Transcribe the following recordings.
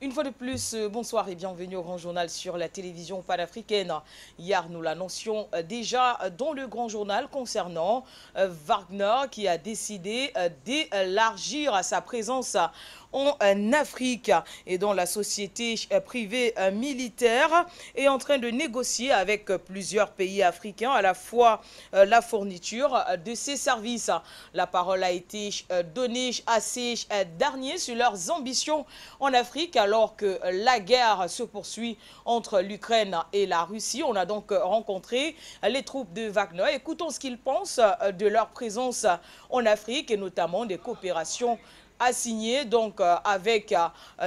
Une fois de plus, bonsoir et bienvenue au Grand Journal sur la télévision panafricaine. Hier, nous l'annoncions déjà dans le Grand Journal concernant Wagner qui a décidé d'élargir sa présence en Afrique et dont la société privée militaire est en train de négocier avec plusieurs pays africains à la fois la fourniture de ces services. La parole a été donnée à ces derniers sur leurs ambitions en Afrique alors que la guerre se poursuit entre l'Ukraine et la Russie. On a donc rencontré les troupes de Wagner. Écoutons ce qu'ils pensent de leur présence en Afrique et notamment des coopérations a signé donc avec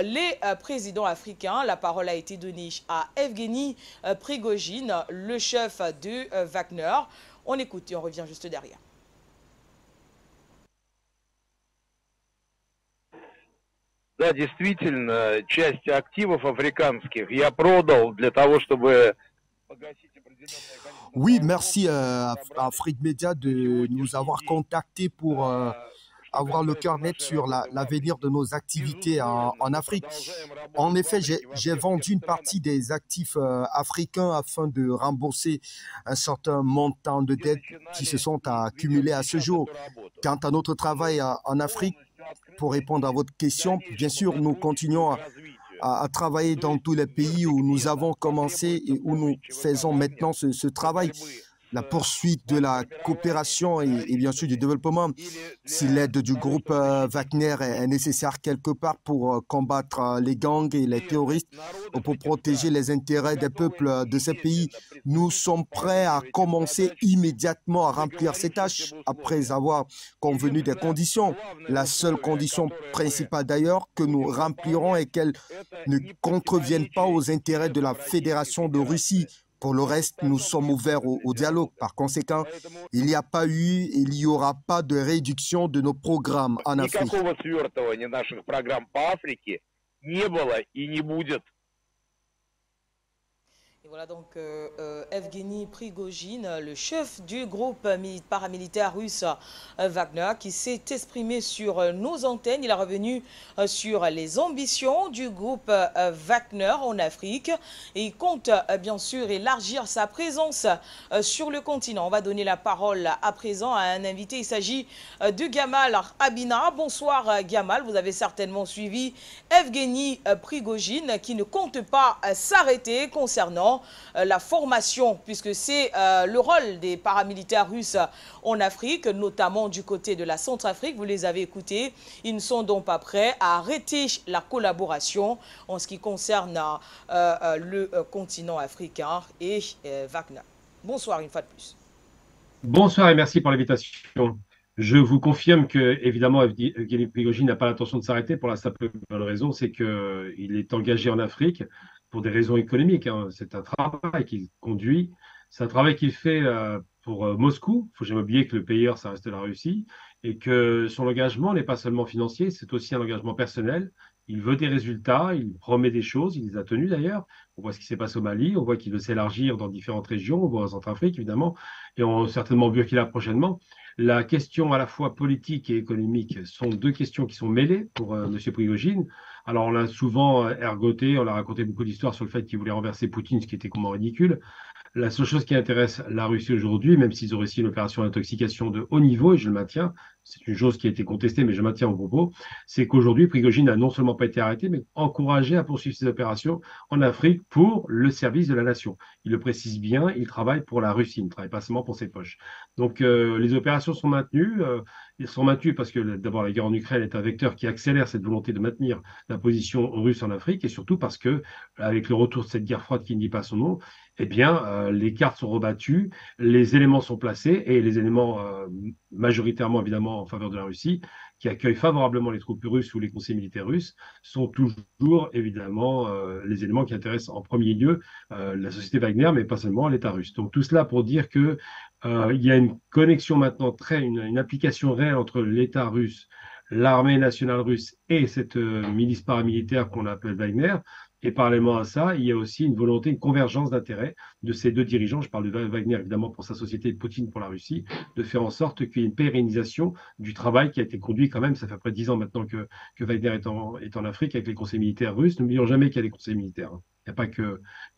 les présidents africains. La parole a été donnée à Evgeny Prigojine, le chef de Wagner. On écoute et on revient juste derrière. Да, действительно, часть активов африканских я продал для того, чтобы погасить определенное количество. Oui, merci à Afrique Média de nous avoir contactés pour avoir le cœur net sur l'avenir de nos activités en Afrique. En effet, j'ai vendu une partie des actifs africains afin de rembourser un certain montant de dettes qui se sont accumulées à ce jour. Quant à notre travail en Afrique, pour répondre à votre question, bien sûr, nous continuons à travailler dans tous les pays où nous avons commencé et où nous faisons maintenant ce travail. La poursuite de la coopération et bien sûr du développement. Si l'aide du groupe Wagner est nécessaire quelque part pour combattre les gangs et les terroristes ou pour protéger les intérêts des peuples de ces pays, nous sommes prêts à commencer immédiatement à remplir ces tâches après avoir convenu des conditions. La seule condition principale d'ailleurs que nous remplirons est qu'elles ne contreviennent pas aux intérêts de la Fédération de Russie. Pour le reste, nous sommes ouverts au dialogue. Par conséquent, il n'y a pas eu et il n'y aura pas de réduction de nos programmes en Afrique. Et voilà donc Evgeny Prigojine, le chef du groupe paramilitaire russe Wagner, qui s'est exprimé sur nos antennes. Il est revenu sur les ambitions du groupe Wagner en Afrique et il compte bien sûr élargir sa présence sur le continent. On va donner la parole à présent à un invité. Il s'agit de Gamal Abina. Bonsoir Gamal, vous avez certainement suivi Evgeny Prigojine qui ne compte pas s'arrêter concernant la formation, puisque c'est le rôle des paramilitaires russes en Afrique, notamment du côté de la Centrafrique. Vous les avez écoutés. Ils ne sont donc pas prêts à arrêter la collaboration en ce qui concerne le continent africain et Wagner. Bonsoir une fois de plus. Bonsoir et merci pour l'invitation. Je vous confirme que, évidemment, Evgeny Prigojine n'a pas l'intention de s'arrêter pour la simple raison, c'est qu'il est engagé en Afrique pour des raisons économiques. Hein. C'est un travail qu'il conduit, c'est un travail qu'il fait pour Moscou. Il ne faut jamais oublier que le payeur, ça reste la Russie, et que son engagement n'est pas seulement financier, c'est aussi un engagement personnel. Il veut des résultats, il promet des choses, il les a tenus d'ailleurs. On voit ce qui s'est passé au Mali, on voit qu'il veut s'élargir dans différentes régions, on voit en Centrafrique évidemment, et on certainement au Burkina prochainement. La question à la fois politique et économique sont deux questions qui sont mêlées pour M. Prigojine. Alors, on l'a souvent ergoté, on a raconté beaucoup d'histoires sur le fait qu'il voulait renverser Poutine, ce qui était complètement ridicule. La seule chose qui intéresse la Russie aujourd'hui, même s'ils ont réussi une opération d'intoxication de haut niveau, et je le maintiens, c'est une chose qui a été contestée, mais je maintiens mon propos, c'est qu'aujourd'hui, Prigojine n'a non seulement pas été arrêté, mais encouragé à poursuivre ses opérations en Afrique pour le service de la nation. Il le précise bien, il travaille pour la Russie, il ne travaille pas seulement pour ses poches. Donc, les opérations sont maintenues. Ils sont maintenus parce que d'abord la guerre en Ukraine est un vecteur qui accélère cette volonté de maintenir la position russe en Afrique et surtout parce que avec le retour de cette guerre froide qui ne dit pas son nom, eh bien les cartes sont rebattues, les éléments sont placés et les éléments majoritairement évidemment en faveur de la Russie qui accueillent favorablement les troupes russes ou les conseils militaires russes sont toujours évidemment les éléments qui intéressent en premier lieu la société Wagner mais pas seulement l'État russe. Donc tout cela pour dire que il y a une connexion maintenant une application réelle entre l'État russe, l'armée nationale russe et cette milice paramilitaire qu'on appelle Wagner. Et parallèlement à ça, il y a aussi une volonté, une convergence d'intérêts de ces deux dirigeants. Je parle de Wagner évidemment pour sa société et de Poutine pour la Russie, de faire en sorte qu'il y ait une pérennisation du travail qui a été conduit quand même. Ça fait à peu près 10 ans maintenant que Wagner est en Afrique avec les conseils militaires russes. N'oublions jamais qu'il y a des conseils militaires, hein. Il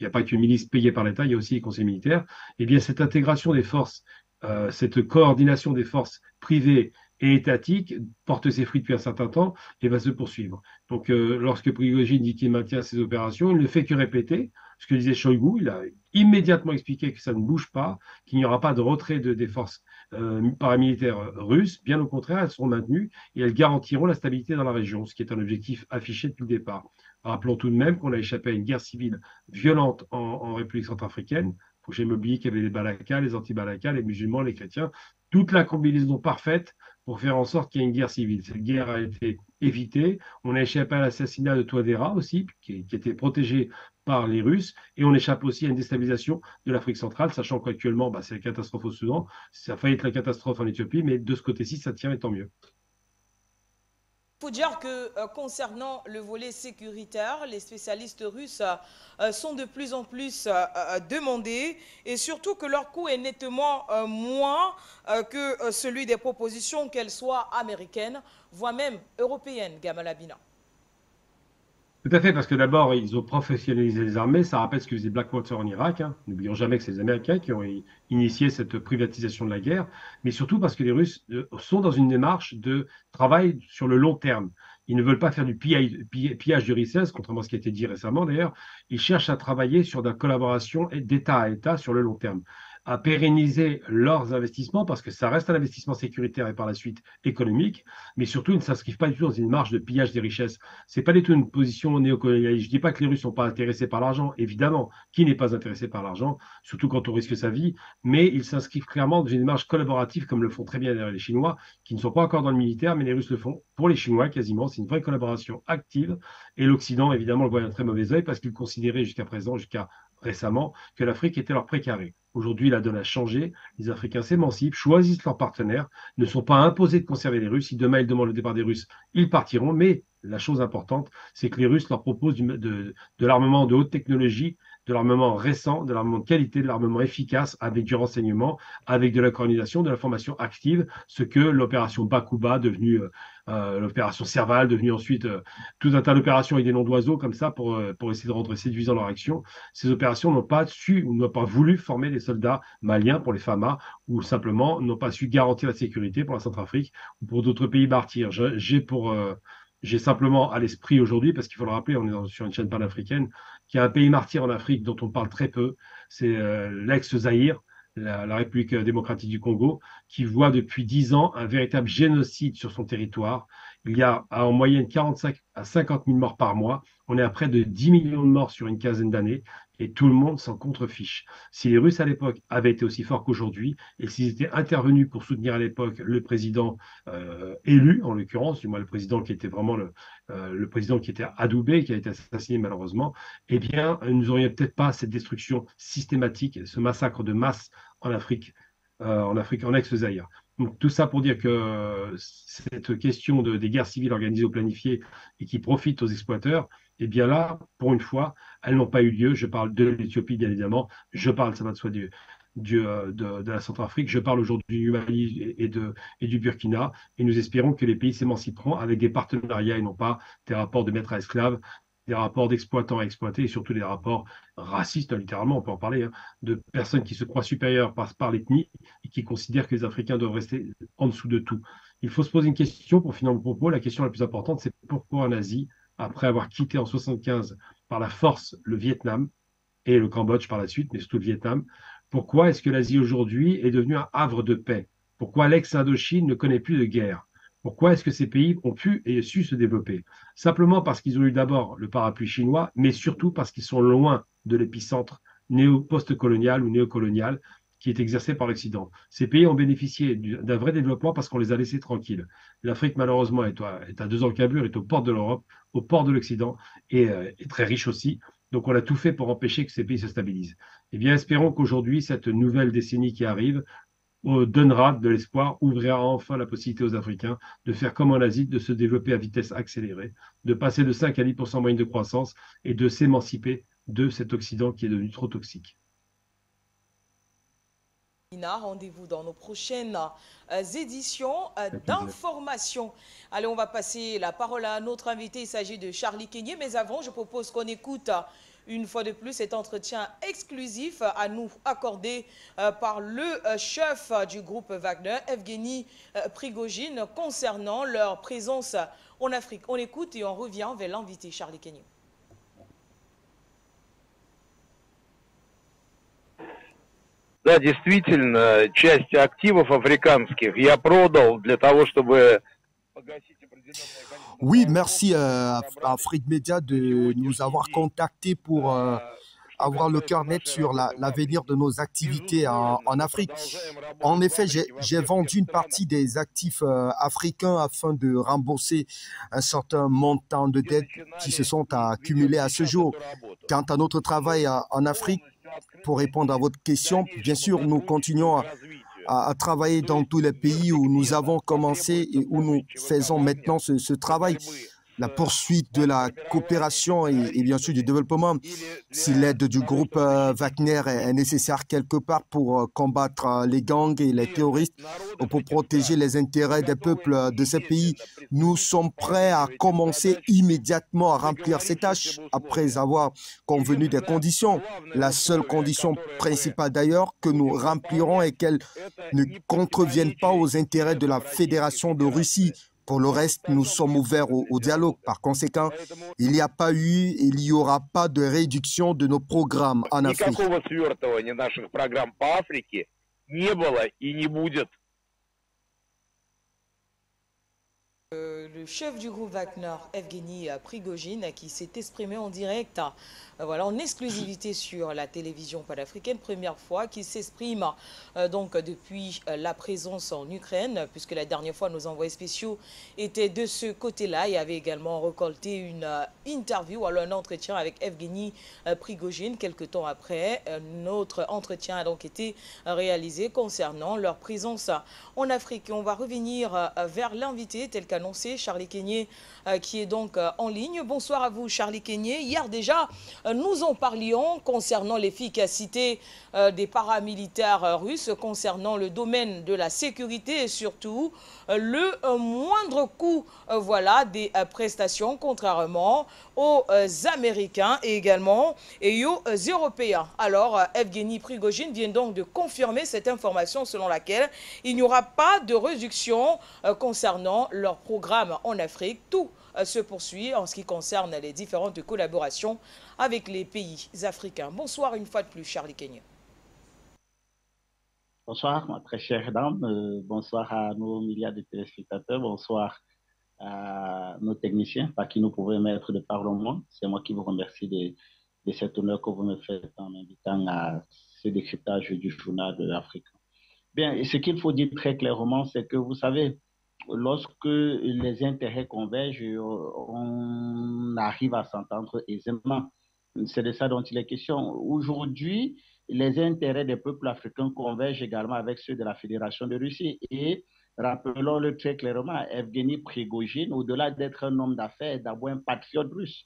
n'y a pas qu'une milice payée par l'État, il y a aussi les conseils militaires. Eh bien, cette intégration des forces, cette coordination des forces privées et étatiques porte ses fruits depuis un certain temps et va se poursuivre. Donc, lorsque Prigojine dit qu'il maintient ses opérations, il ne fait que répéter ce que disait Shoigu. Il a immédiatement expliqué que ça ne bouge pas, qu'il n'y aura pas de retrait des forces paramilitaires russes. Bien au contraire, elles seront maintenues et elles garantiront la stabilité dans la région, ce qui est un objectif affiché depuis le départ. Rappelons tout de même qu'on a échappé à une guerre civile violente en République centrafricaine. Il faut jamais oublier qu'il y avait les Balakas, les anti-Balakas, les musulmans, les chrétiens. Toute la combinaison parfaite pour faire en sorte qu'il y ait une guerre civile. Cette guerre a été évitée. On a échappé à l'assassinat de Touadéra aussi, qui était protégé par les Russes, et on échappe aussi à une déstabilisation de l'Afrique centrale, sachant qu'actuellement, c'est la catastrophe au Soudan, ça a failli être la catastrophe en Éthiopie, mais de ce côté-ci, ça tient et tant mieux. Il faut dire que concernant le volet sécuritaire, les spécialistes russes sont de plus en plus demandés et surtout que leur coût est nettement moins que celui des propositions, qu'elles soient américaines, voire même européennes, Gamal Abina. Tout à fait, parce que d'abord, ils ont professionnalisé les armées. Ça rappelle ce que faisait Blackwater en Irak, hein. N'oublions jamais que c'est les Américains qui ont initié cette privatisation de la guerre, mais surtout parce que les Russes sont dans une démarche de travail sur le long terme. Ils ne veulent pas faire du pillage de richesse, contrairement à ce qui a été dit récemment d'ailleurs. Ils cherchent à travailler sur de la collaboration d'État à État sur le long terme, à pérenniser leurs investissements, parce que ça reste un investissement sécuritaire et par la suite économique, mais surtout, ils ne s'inscrivent pas du tout dans une marge de pillage des richesses. C'est pas du tout une position néocolonialiste. Je dis pas que les Russes sont pas intéressés par l'argent, évidemment. Qui n'est pas intéressé par l'argent, surtout quand on risque sa vie, mais ils s'inscrivent clairement dans une démarche collaborative, comme le font très bien les Chinois, qui ne sont pas encore dans le militaire, mais les Russes le font pour les Chinois quasiment. C'est une vraie collaboration active. Et l'Occident, évidemment, le voit d'un très mauvais œil parce qu'il considérait jusqu'à présent, jusqu'à récemment, que l'Afrique était leur précaré. Aujourd'hui, la donne a changé. Les Africains s'émancipent, choisissent leurs partenaires, ne sont pas imposés de conserver les Russes. Si demain ils demandent le départ des Russes, ils partiront. Mais la chose importante, c'est que les Russes leur proposent de l'armement de haute technologie, de l'armement récent, de l'armement de qualité, de l'armement efficace, avec du renseignement, avec de la coordination, de la formation active, ce que l'opération Bakuba, devenue l'opération Serval, devenue ensuite tout un tas d'opérations avec des noms d'oiseaux comme ça pour essayer de rendre séduisant leur action. Ces opérations n'ont pas su ou n'ont pas voulu former des soldats maliens pour les FAMA ou simplement n'ont pas su garantir la sécurité pour la Centrafrique ou pour d'autres pays martyrs. J'ai simplement à l'esprit aujourd'hui, parce qu'il faut le rappeler, on est sur une chaîne panafricaine, qu'il y a un pays martyr en Afrique dont on parle très peu, c'est l'ex-Zaïre, la République démocratique du Congo, qui voit depuis 10 ans un véritable génocide sur son territoire. Il y a en moyenne 45 à 50 000 morts par mois. On est à près de 10 millions de morts sur une quinzaine d'années et tout le monde s'en contrefiche. Si les Russes à l'époque avaient été aussi forts qu'aujourd'hui et s'ils étaient intervenus pour soutenir à l'époque le président élu, en l'occurrence, du moins le président qui était vraiment le président qui était adoubé, qui a été assassiné malheureusement, eh bien, nous n'aurions peut-être pas cette destruction systématique, ce massacre de masse en Afrique, en ex-Zaïre. Donc, tout ça pour dire que cette question des guerres civiles organisées ou planifiées et qui profitent aux exploiteurs, eh bien là, pour une fois, elles n'ont pas eu lieu. Je parle de l'Éthiopie, bien évidemment. Je parle, ça va de soi, de la Centrafrique. Je parle aujourd'hui du Mali et du Burkina. Et nous espérons que les pays s'émanciperont avec des partenariats et non pas des rapports de maître à esclave, des rapports d'exploitants à exploiter et surtout des rapports racistes, littéralement, on peut en parler, hein, de personnes qui se croient supérieures par l'ethnie et qui considèrent que les Africains doivent rester en dessous de tout. Il faut se poser une question pour finir mon propos. La question la plus importante, c'est pourquoi en Asie, après avoir quitté en 1975 par la force le Vietnam et le Cambodge par la suite, mais surtout le Vietnam, pourquoi est-ce que l'Asie aujourd'hui est devenue un havre de paix? Pourquoi l'ex-Indochine ne connaît plus de guerre? Pourquoi est-ce que ces pays ont pu et su se développer? Simplement parce qu'ils ont eu d'abord le parapluie chinois, mais surtout parce qu'ils sont loin de l'épicentre post-colonial ou néocolonial qui est exercé par l'Occident. Ces pays ont bénéficié d'un vrai développement parce qu'on les a laissés tranquilles. L'Afrique, malheureusement, est à deux encablures, est aux portes de l'Europe, aux portes de l'Occident, et est très riche aussi. Donc on a tout fait pour empêcher que ces pays se stabilisent. Eh bien, espérons qu'aujourd'hui, cette nouvelle décennie qui arrive, donnera de l'espoir, ouvrira enfin la possibilité aux Africains de faire comme en Asie, de se développer à vitesse accélérée, de passer de 5 à 10% moyenne de croissance et de s'émanciper de cet Occident qui est devenu trop toxique. Rendez-vous dans nos prochaines éditions d'information. Allez, on va passer la parole à notre invité. Il s'agit de Charlie Kenyé. Mais avant, je propose qu'on écoute une fois de plus cet entretien exclusif à nous accordé par le chef du groupe Wagner, Evgeny Prigojine, concernant leur présence en Afrique. On écoute et on revient vers l'invité Charlie Kenyé. Да, действительно, часть активов африканских я продал для того, чтобы погасить определенное количество... Oui, merci à Afrique Média de nous avoir contactés pour avoir le cœur net sur l'avenir de nos activités en Afrique. En effet, j'ai vendu une partie des actifs africains afin de rembourser un certain montant de dettes qui se sont accumulées à ce jour. Quant à notre travail en Afrique, pour répondre à votre question, bien sûr, nous continuons à travailler dans tous les pays où nous avons commencé et où nous faisons maintenant ce travail. La poursuite de la coopération et bien sûr du développement, si l'aide du groupe Wagner est nécessaire quelque part pour combattre les gangs et les terroristes ou pour protéger les intérêts des peuples de ces pays, nous sommes prêts à commencer immédiatement à remplir ces tâches après avoir convenu des conditions. La seule condition principale d'ailleurs que nous remplirons est qu'elles ne contreviennent pas aux intérêts de la Fédération de Russie. Pour le reste, nous sommes ouverts au dialogue. Par conséquent, il n'y a pas eu et il n'y aura pas de réduction de nos programmes en Afrique. Le chef du groupe Wagner, Evgeny Prigojine, qui s'est exprimé en direct, voilà, en exclusivité sur la télévision panafricaine, première fois qu'il s'exprime donc depuis la présence en Ukraine, puisque la dernière fois nos envoyés spéciaux étaient de ce côté-là et avaient également récolté une interview, alors un entretien avec Evgeny Prigojine. Quelques temps après, notre entretien a donc été réalisé concernant leur présence en Afrique. Et on va revenir vers l'invité tel qu'annoncé, Charlie Kenyé, qui est donc en ligne. Bonsoir à vous, Charlie Kenyé. Hier déjà, nous en parlions concernant l'efficacité des paramilitaires russes, concernant le domaine de la sécurité et surtout le moindre coût voilà, des prestations, contrairement aux Américains et également aux Européens. Alors, Evgeny Prigojine vient donc de confirmer cette information selon laquelle il n'y aura pas de réduction concernant leur programme en Afrique. Tout se poursuit en ce qui concerne les différentes collaborations avec les pays africains. Bonsoir une fois de plus, Charlie Kenyé. Bonsoir, ma très chère dame. Bonsoir à nos milliards de téléspectateurs. Bonsoir à nos techniciens par qui nous pouvons mettre de par le monde. C'est moi qui vous remercie de cet honneur que vous me faites en m'invitant à ce décryptage du journal de l'Afrique. Bien, ce qu'il faut dire très clairement, c'est que vous savez, lorsque les intérêts convergent, on arrive à s'entendre aisément. C'est de ça dont il est question. Aujourd'hui, les intérêts des peuples africains convergent également avec ceux de la Fédération de Russie. Et rappelons-le très clairement, Evgeny Prigojine, au-delà d'être un homme d'affaires, est d'abord un patriote russe.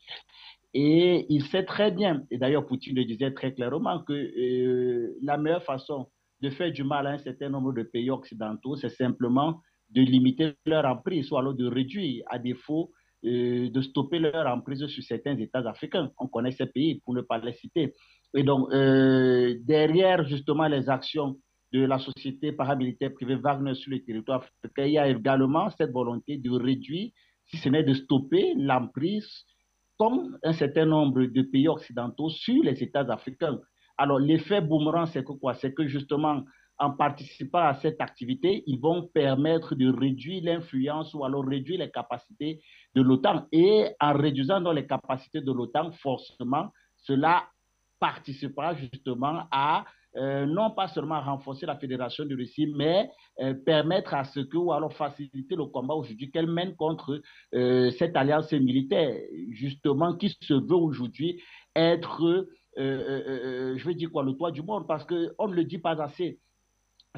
Et il sait très bien, et d'ailleurs Poutine le disait très clairement, que la meilleure façon de faire du mal à un certain nombre de pays occidentaux, c'est simplement de limiter leur emprise, ou alors de réduire, à défaut de stopper leur emprise sur certains États africains. On connaît ces pays, pour ne pas les citer. Et donc, derrière justement les actions de la société paramilitaire privée Wagner sur le territoire africain, il y a également cette volonté de réduire, si ce n'est de stopper l'emprise, comme un certain nombre de pays occidentaux, sur les États africains. Alors, l'effet boomerang, c'est que quoi? C'est que justement, en participant à cette activité, ils vont permettre de réduire l'influence ou alors réduire les capacités de l'OTAN. Et en réduisant donc les capacités de l'OTAN, forcément, cela participera justement à non pas seulement renforcer la Fédération de Russie, mais permettre à ce que, ou alors faciliter le combat aujourd'hui qu'elle mène contre cette alliance militaire, justement, qui se veut aujourd'hui être, je veux dire quoi, le toit du monde, parce qu'on ne le dit pas assez.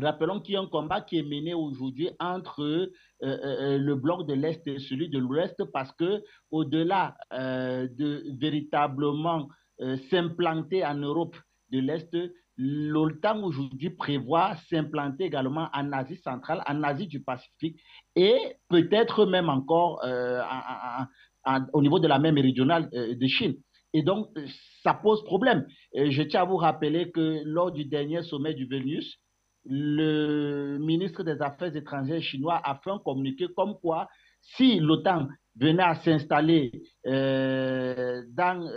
Rappelons qu'il y a un combat qui est mené aujourd'hui entre le bloc de l'Est et celui de l'Ouest parce que au-delà de véritablement s'implanter en Europe de l'Est, l'OTAN aujourd'hui prévoit s'implanter également en Asie centrale, en Asie du Pacifique et peut-être même encore au niveau de la mer méridionale de Chine. Et donc, ça pose problème. Je tiens à vous rappeler que lors du dernier sommet du Vilnius, le ministre des Affaires étrangères chinois a fait un communiqué comme quoi, si l'OTAN venait à s'installer dans,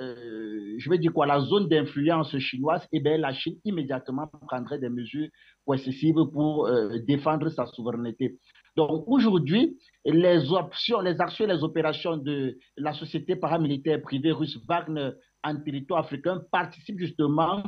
je vais dire quoi, la zone d'influence chinoise, eh bien, la Chine immédiatement prendrait des mesures coercitives pour défendre sa souveraineté. Donc aujourd'hui, les options, les actions, les opérations de la société paramilitaire privée russe Wagner en territoire africain participent justement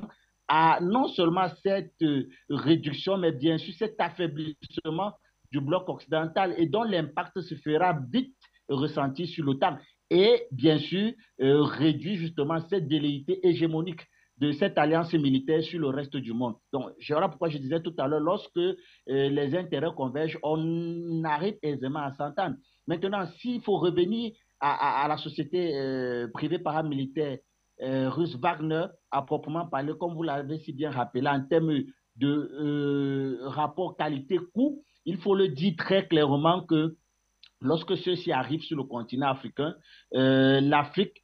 à non seulement cette réduction, mais bien sûr cet affaiblissement du bloc occidental et dont l'impact se fera vite ressentir sur l'OTAN et bien sûr réduit justement cette velléité hégémonique de cette alliance militaire sur le reste du monde. Donc, voilà pourquoi je disais tout à l'heure, lorsque les intérêts convergent, on arrive aisément à s'entendre. Maintenant, s'il faut revenir à la société privée paramilitaire russe Wagner, à proprement parler, comme vous l'avez si bien rappelé, en termes de rapport qualité-coût, il faut le dire très clairement que lorsque ceux-ci arrivent sur le continent africain, l'Afrique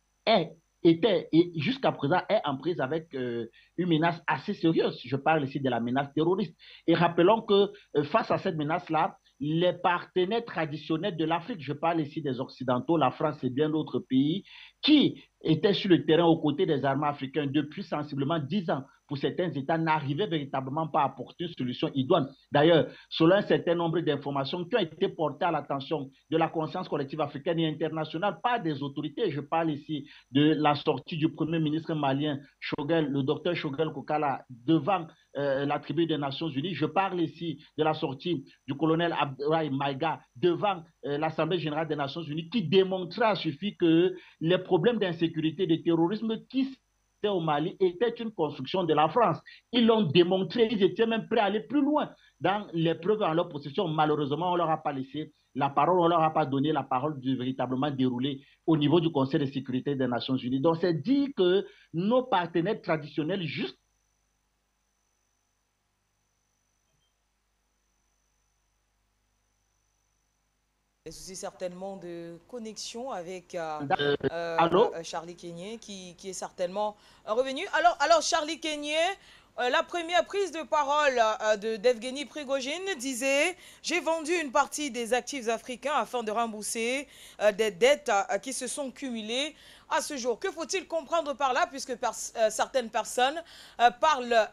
était et jusqu'à présent est en prise avec une menace assez sérieuse. Je parle ici de la menace terroriste. Et rappelons que face à cette menace-là, les partenaires traditionnels de l'Afrique, je parle ici des Occidentaux, la France et bien d'autres pays, qui étaient sur le terrain aux côtés des armées africaines depuis sensiblement 10 ans, pour certains États, n'arrivaient véritablement pas à apporter une solution idoine. D'ailleurs, selon un certain nombre d'informations qui ont été portées à l'attention de la conscience collective africaine et internationale par des autorités, je parle ici de la sortie du premier ministre malien, le docteur Choguel Kokala, devant la tribune des Nations Unies. Je parle ici de la sortie du colonel Abdoulaye Maïga devant l'Assemblée générale des Nations Unies, qui démontra à suffit que les problèmes d'insécurité et de terrorisme qui au Mali était une construction de la France. Ils l'ont démontré, ils étaient même prêts à aller plus loin dans les preuves en leur possession. Malheureusement, on ne leur a pas laissé la parole, on ne leur a pas donné la parole de véritablement dérouler au niveau du Conseil de sécurité des Nations Unies. Donc, c'est dit que nos partenaires traditionnels, juste des soucis certainement de connexion avec Charlie Kenyé qui est certainement revenu. Alors Charlie Kenyé, la première prise de parole d'Evgeny Prigojine disait « J'ai vendu une partie des actifs africains afin de rembourser des dettes qui se sont cumulées à ce jour. » Que faut-il comprendre par là, puisque certaines personnes parlent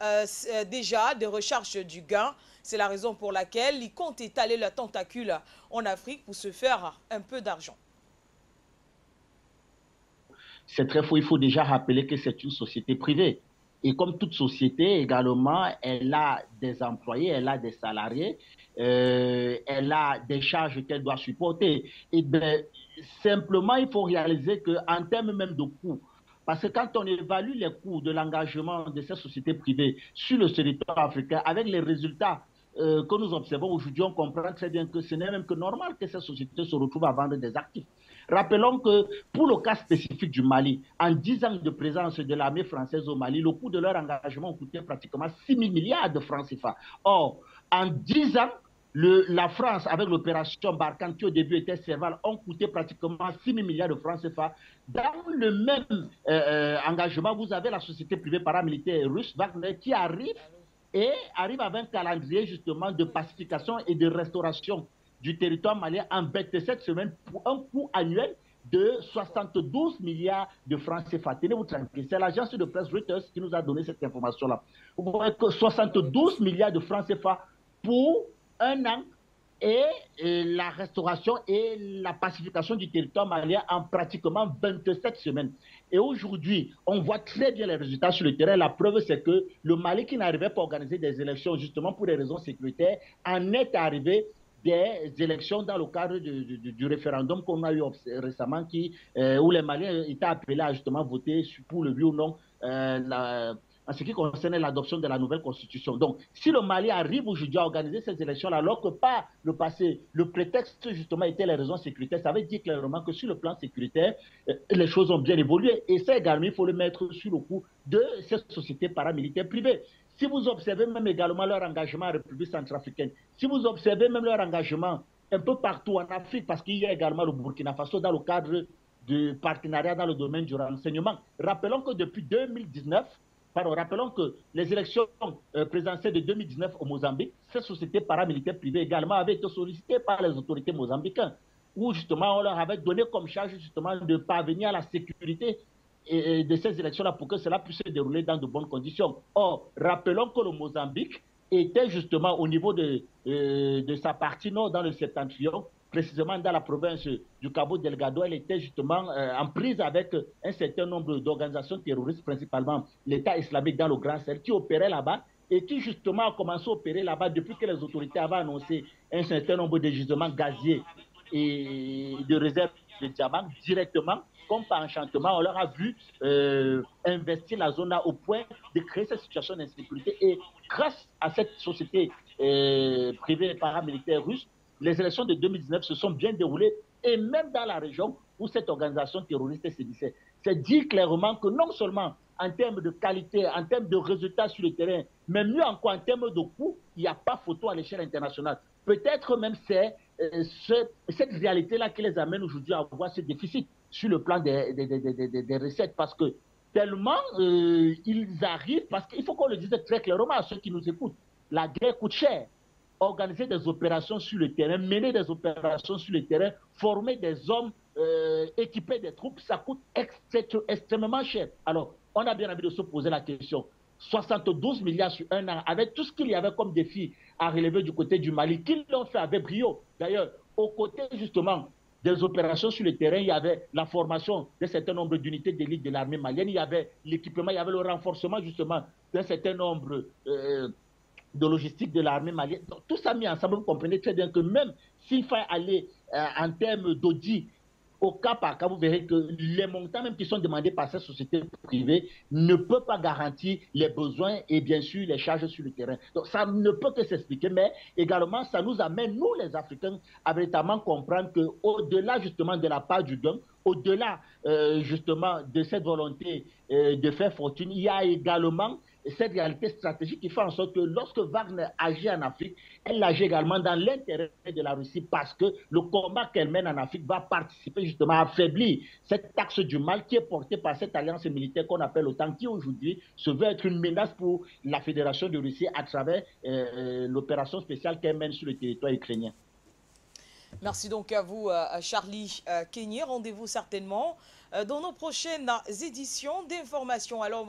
déjà de recherche du gain? C'est la raison pour laquelle ils comptent étaler la tentacule en Afrique pour se faire un peu d'argent. C'est très faux. Il faut déjà rappeler que c'est une société privée. Et comme toute société également, elle a des employés, elle a des salariés, elle a des charges qu'elle doit supporter. Et bien, simplement, il faut réaliser qu'en termes même de coûts, parce que quand on évalue les coûts de l'engagement de ces sociétés privées sur le territoire africain, avec les résultats que nous observons aujourd'hui, on comprend très bien que ce n'est même que normal que ces sociétés se retrouvent à vendre des actifs. Rappelons que pour le cas spécifique du Mali, en 10 ans de présence de l'armée française au Mali, le coût de leur engagement coûtait pratiquement 6 000 milliards de francs CFA. Or, en 10 ans, la France, avec l'opération Barkhane, qui au début était Serval, ont coûté pratiquement 6 000 milliards de francs CFA. Dans le même engagement, vous avez la société privée paramilitaire russe, Wagner, qui arrive avec un calendrier justement de pacification et de restauration du territoire malien en 27 semaines pour un coût annuel de 72 milliards de francs CFA. Tenez-vous tranquille, c'est l'agence de presse Reuters qui nous a donné cette information-là. Vous voyez que 72 milliards de francs CFA pour un an et la restauration et la pacification du territoire malien en pratiquement 27 semaines. Et aujourd'hui, on voit très bien les résultats sur le terrain. La preuve, c'est que le Mali, qui n'arrivait pas à organiser des élections justement pour des raisons sécuritaires, en est arrivé des élections dans le cadre du référendum qu'on a eu récemment où les Maliens étaient appelés à justement voter pour le oui ou non en ce qui concerne l'adoption de la nouvelle constitution. Donc, si le Mali arrive aujourd'hui à organiser ces élections alors que par le passé, le prétexte justement était les raisons sécuritaires, ça veut dire clairement que sur le plan sécuritaire, les choses ont bien évolué. Et ça également, il faut le mettre sur le coup de ces sociétés paramilitaires privées. Si vous observez même également leur engagement en République centrafricaine, si vous observez même leur engagement un peu partout en Afrique, parce qu'il y a également le Burkina Faso dans le cadre du partenariat dans le domaine du renseignement. Rappelons que depuis 2019, rappelons que les élections présidentielles de 2019 au Mozambique, ces sociétés paramilitaires privées également avaient été sollicitées par les autorités mozambicaines, où justement on leur avait donné comme charge justement de parvenir à la sécurité de ces élections-là pour que cela puisse se dérouler dans de bonnes conditions. Or, rappelons que le Mozambique était justement au niveau de sa partie nord dans le septentrion, précisément dans la province du Cabo Delgado, elle était justement en prise avec un certain nombre d'organisations terroristes, principalement l'État islamique dans le Grand Sahel, qui opérait là-bas et qui justement a commencé à opérer là-bas depuis que les autorités avaient annoncé un certain nombre de gisements gaziers et de réserves de diamants directement. Comme par enchantement, on leur a vu investir la zone-là au point de créer cette situation d'insécurité. Et grâce à cette société privée paramilitaire russe, les élections de 2019 se sont bien déroulées, et même dans la région où cette organisation terroriste sévissait. C'est dit clairement que non seulement en termes de qualité, en termes de résultats sur le terrain, mais mieux encore en termes de coûts, il n'y a pas photo à l'échelle internationale. Peut-être même c'est cette réalité-là qui les amène aujourd'hui à avoir ce déficit sur le plan des recettes, parce que tellement ils arrivent, parce qu'il faut qu'on le dise très clairement à ceux qui nous écoutent, la guerre coûte cher. Organiser des opérations sur le terrain, mener des opérations sur le terrain, former des hommes, équiper des troupes, ça coûte extrêmement cher. Alors, on a bien envie de se poser la question. 72 milliards sur un an, avec tout ce qu'il y avait comme défi à relever du côté du Mali, qu'ils l'ont fait avec brio. D'ailleurs, aux côtés justement des opérations sur le terrain, il y avait la formation d'un certain nombre d'unités d'élite de l'armée malienne, il y avait l'équipement, il y avait le renforcement justement d'un certain nombre de logistique de l'armée malienne. Donc, tout ça mis ensemble, vous comprenez très bien que même s'il faut aller en termes d'audit au cas par cas, vous verrez que les montants même qui sont demandés par ces sociétés privées ne peuvent pas garantir les besoins et bien sûr les charges sur le terrain. Donc ça ne peut que s'expliquer, mais également ça nous amène, nous les Africains, à véritablement comprendre qu'au-delà justement de la part du don, au-delà justement de cette volonté de faire fortune, il y a également cette réalité stratégique qui fait en sorte que lorsque Wagner agit en Afrique, elle agit également dans l'intérêt de la Russie, parce que le combat qu'elle mène en Afrique va participer justement à affaiblir cette axe du mal qui est portée par cette alliance militaire qu'on appelle l'OTAN, qui aujourd'hui se veut être une menace pour la Fédération de Russie à travers l'opération spéciale qu'elle mène sur le territoire ukrainien. Merci donc à vous, Charlie Kenyé. Rendez-vous certainement dans nos prochaines éditions d'information. Alors,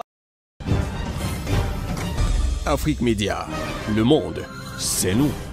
Afrique Média, le monde, c'est nous.